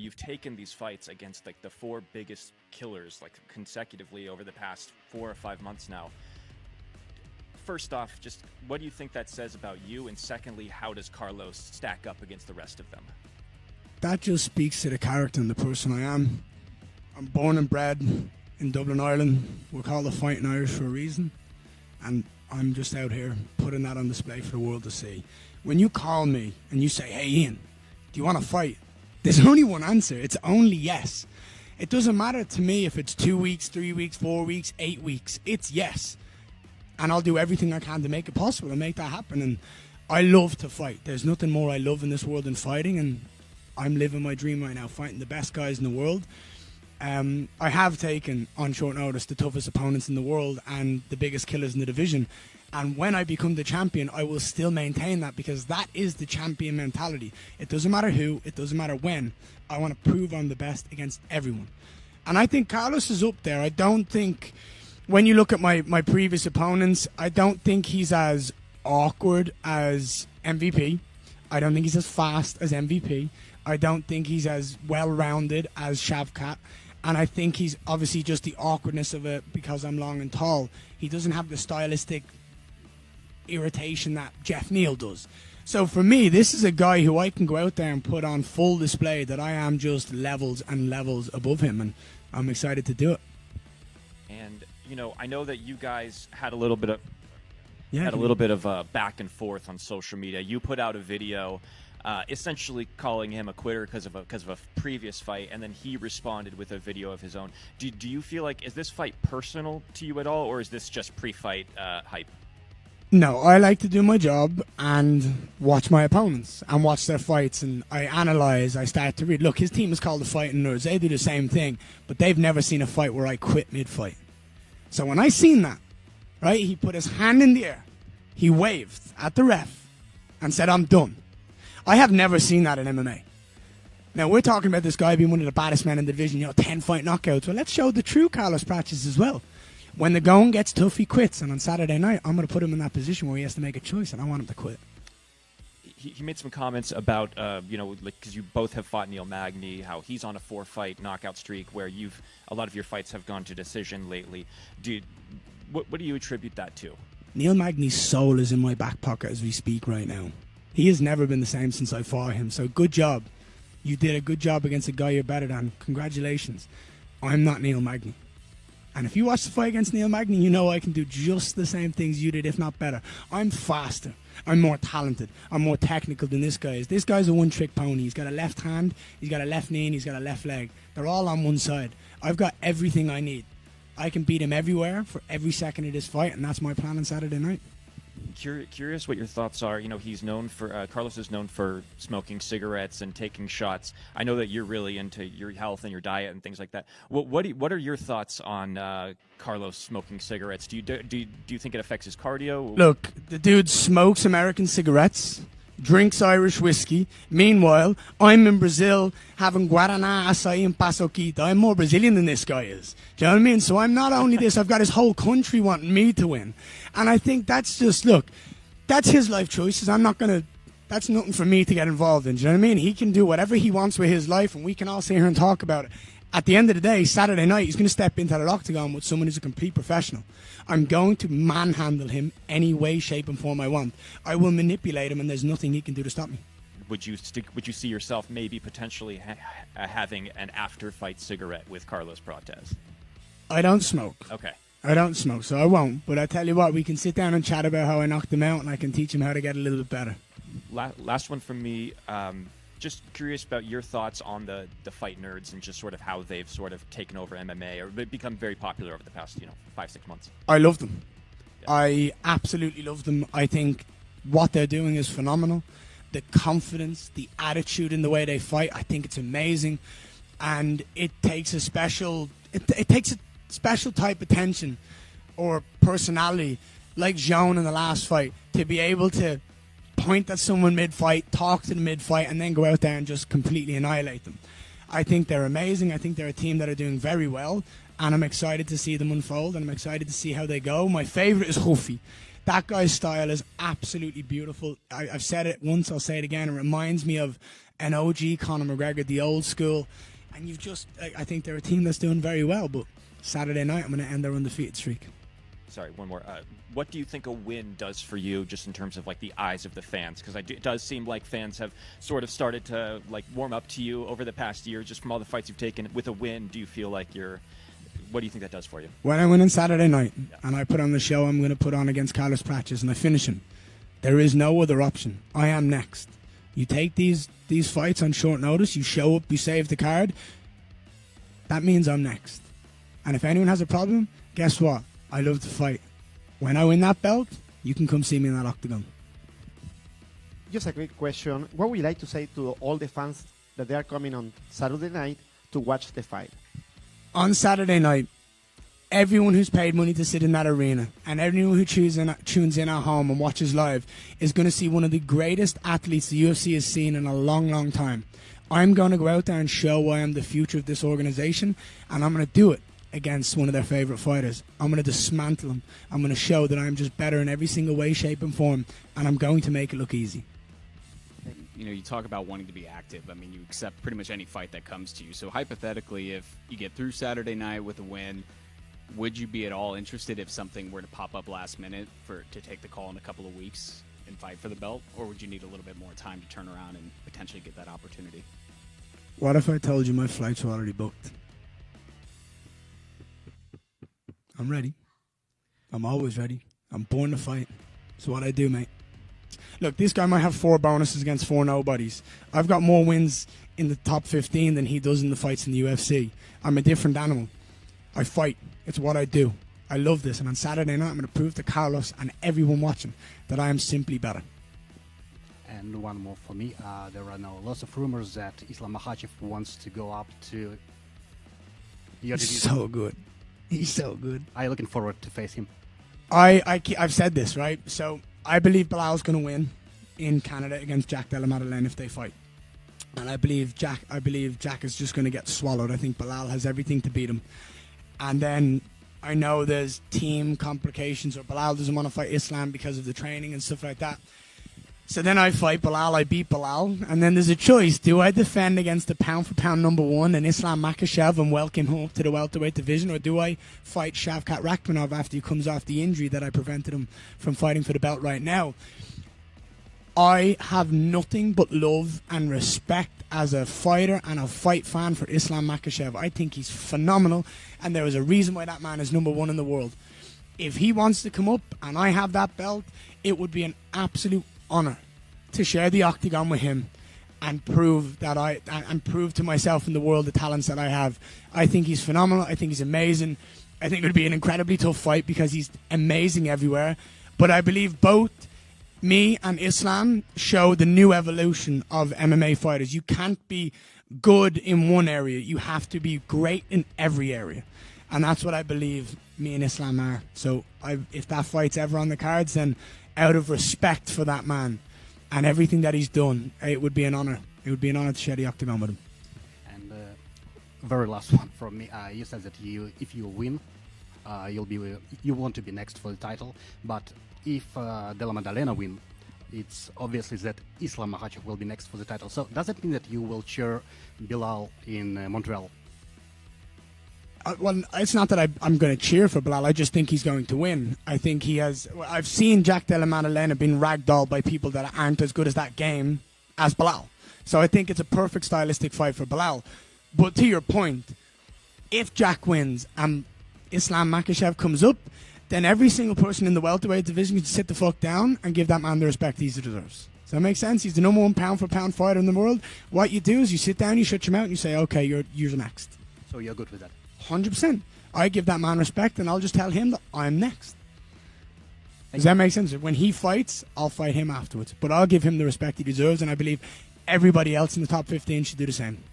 you've taken these fights against like the four biggest killers like consecutively over the past 4 or 5 months now. First off, just what do you think that says about you? And secondly, how does Carlos stack up against the rest of them? That just speaks to the character and the person I am. I'm born and bred in Dublin, Ireland. We're called the Fighting Irish for a reason. And I'm just out here putting that on display for the world to see. When you call me and you say, hey Ian, do you want to fight? There's only one answer. It's only yes. It doesn't matter to me if it's 2 weeks, 3 weeks, 4 weeks, 8 weeks. It's yes. And I'll do everything I can to make it possible and make that happen. And I love to fight. There's nothing more I love in this world than fighting. And I'm living my dream right now, fighting the best guys in the world. I have taken, on short notice, the toughest opponents in the world and the biggest killers in the division. And when I become the champion, I will still maintain that, because that is the champion mentality. It doesn't matter who, it doesn't matter when. I want to prove I'm the best against everyone. And I think Carlos is up there. I don't think, when you look at my previous opponents, I don't think he's as awkward as MVP. I don't think he's as fast as MVP. I don't think he's as well-rounded as Shavkat. And I think he's obviously just the awkwardness of it because I'm long and tall. He doesn't have the stylistic irritation that Jeff Neal does. So for me, this is a guy who I can go out there and put on full display that I am just levels and levels above him, and I'm excited to do it. And you know, I know that you guys had a little bit of back and forth on social media. You put out a video essentially calling him a quitter because of a previous fight, and then he responded with a video of his own. Do you feel like, is this fight personal to you at all, or is this just pre-fight hype? No, I like to do my job and watch my opponents and watch their fights, and I analyze, I start to read. Look, his team is called the Fighting Nerds. They do the same thing, but they've never seen a fight where I quit mid-fight. So when I seen that, right, he put his hand in the air, he waved at the ref and said, I'm done. I have never seen that in MMA. Now, we're talking about this guy being one of the baddest men in the division, 10-fight knockouts. Well, let's show the true Carlos Prates as well. When the going gets tough, he quits. And on Saturday night, I'm going to put him in that position where he has to make a choice, and I want him to quit. He made some comments about, because you both have fought Neil Magny, how he's on a 4-fight knockout streak where a lot of your fights have gone to decision lately. What do you attribute that to? Neil Magny's soul is in my back pocket as we speak right now. He has never been the same since I fought him. So good job. You did a good job against a guy you're better than. Congratulations. I'm not Neil Magny. And if you watch the fight against Neil Magny, you know I can do just the same things you did, if not better. I'm faster. I'm more talented. I'm more technical than this guy is. This guy's a one-trick pony. He's got a left hand, he's got a left knee, and he's got a left leg. They're all on one side. I've got everything I need. I can beat him everywhere for every second of this fight, and that's my plan on Saturday night. Curious what your thoughts are. He's known for Carlos is known for smoking cigarettes and taking shots. I know that you're really into your health and your diet and things like that. What are your thoughts on Carlos smoking cigarettes? Do you think it affects his cardio? Look, the dude smokes American cigarettes, drinks Irish whiskey. Meanwhile, I'm in Brazil having Guaraná, açaí, and paçoquita. I'm more Brazilian than this guy is. Do you know what I mean? So I'm not only this, I've got his whole country wanting me to win. And I think that's just, look, that's his life choices. That's nothing for me to get involved in. Do you know what I mean? He can do whatever he wants with his life, and we can all sit here and talk about it. At the end of the day, Saturday night, he's going to step into the octagon with someone who's a complete professional. I'm going to manhandle him any way, shape, and form I want. I will manipulate him, and there's nothing he can do to stop me. Would you see yourself maybe potentially having an after-fight cigarette with Carlos Prates? I don't smoke. Okay. I don't smoke, so I won't. But I tell you what, we can sit down and chat about how I knocked him out, and I can teach him how to get a little bit better. Last one from me. Just curious about your thoughts on the fight nerds and just sort of how they've sort of taken over MMA or become very popular over the past 5-6 months. I love them. Yeah. I absolutely love them. I think what they're doing is phenomenal. The confidence, the attitude in the way they fight, I think it's amazing. And it takes a special type of tension or personality like Jean in the last fight to be able to point at someone mid-fight, talk to them mid-fight, and then go out there and just completely annihilate them. I think they're amazing. I think they're a team that are doing very well, and I'm excited to see them unfold, and I'm excited to see how they go. My favorite is Hufi. That guy's style is absolutely beautiful. I've said it once, I'll say it again. It reminds me of an OG Conor McGregor, the old school. And I think they're a team that's doing very well. But Saturday night, I'm going to end their undefeated streak. Sorry, one more. What do you think a win does for you, just in terms of like the eyes of the fans? Because it does seem like fans have sort of started to like warm up to you over the past year, just from all the fights you've taken. With a win, do you feel like what do you think that does for you? When I win on Saturday night and I put on the show I'm going to put on against Carlos Prates and I finish him, there is no other option. I am next. You take these fights on short notice, you show up, you save the card, that means I'm next. And if anyone has a problem, guess what? I love to fight. When I win that belt, you can come see me in that octagon. Just a quick question. What would you like to say to all the fans that they are coming on Saturday night to watch the fight? On Saturday night, everyone who's paid money to sit in that arena and everyone who tunes in at home and watches live is going to see one of the greatest athletes the UFC has seen in a long, long time. I'm going to go out there and show why I'm the future of this organization, and I'm going to do it against one of their favorite fighters. I'm going to dismantle him. I'm going to show that I'm just better in every single way, shape, and form, and I'm going to make it look easy. You know, you talk about wanting to be active. I mean, you accept pretty much any fight that comes to you. So hypothetically, if you get through Saturday night with a win, would you be at all interested if something were to pop up last minute to take the call in a couple of weeks and fight for the belt? Or would you need a little bit more time to turn around and potentially get that opportunity? What if I told you my flights were already booked? I'm ready. I'm always ready. I'm born to fight. It's what I do, mate. Look, this guy might have 4 bonuses against 4 nobodies. I've got more wins in the top 15 than he does in the fights in the UFC. I'm a different animal. I fight. It's what I do. I love this. And on Saturday night, I'm going to prove to Carlos and everyone watching that I am simply better. And one more for me. There are now lots of rumors that Islam Makhachev wants to go up to your He's division. so good. He's so good. Are you looking forward to face him? I've said this, right? So I believe Bilal's going to win in Canada against Jack Della Maddalena if they fight. And I believe Jack is just going to get swallowed. I think Bilal has everything to beat him. And then I know there's team complications, or Bilal doesn't want to fight Islam because of the training and stuff like that. So then I fight Bilal, I beat Bilal, and then there's a choice. Do I defend against the pound-for-pound number 1 and Islam Makhachev and welcome him up to the welterweight division, or do I fight Shavkat Rakhmonov after he comes off the injury that I prevented him from fighting for the belt right now? I have nothing but love and respect as a fighter and a fight fan for Islam Makhachev. I think he's phenomenal, and there is a reason why that man is number 1 in the world. If he wants to come up and I have that belt, it would be an absolute honor to share the octagon with him and prove to myself and the world the talents that I have. I think he's phenomenal. I think he's amazing. I think it would be an incredibly tough fight because he's amazing everywhere. But I believe both me and Islam show the new evolution of MMA fighters. You can't be good in one area. You have to be great in every area. And that's what I believe me and Islam are. So if that fight's ever on the cards, then out of respect for that man and everything that he's done, it would be an honor. It would be an honor to share the octagon with him. And very last one from me. You said that if you win, you want to be next for the title. But if Della Maddalena win, it's obviously that Islam Makhachev will be next for the title. So does that mean that you will cheer Bilal in Montreal? Well, it's not that I'm going to cheer for Bilal. I just think he's going to win. I think he has. I've seen Jack Della Maddalena being ragdolled by people that aren't as good as that game as Bilal. So I think it's a perfect stylistic fight for Bilal. But to your point, if Jack wins and Islam Makhachev comes up, then every single person in the welterweight division can sit the fuck down and give that man the respect he deserves. Does that make sense? He's the number 1 pound-for-pound fighter in the world. What you do is you sit down, you shut your mouth, and you say, okay, you're next. So you're good with that? 100%. I give that man respect, and I'll just tell him that I'm next. Does that make sense? When he fights, I'll fight him afterwards. But I'll give him the respect he deserves, and I believe everybody else in the top 15 should do the same.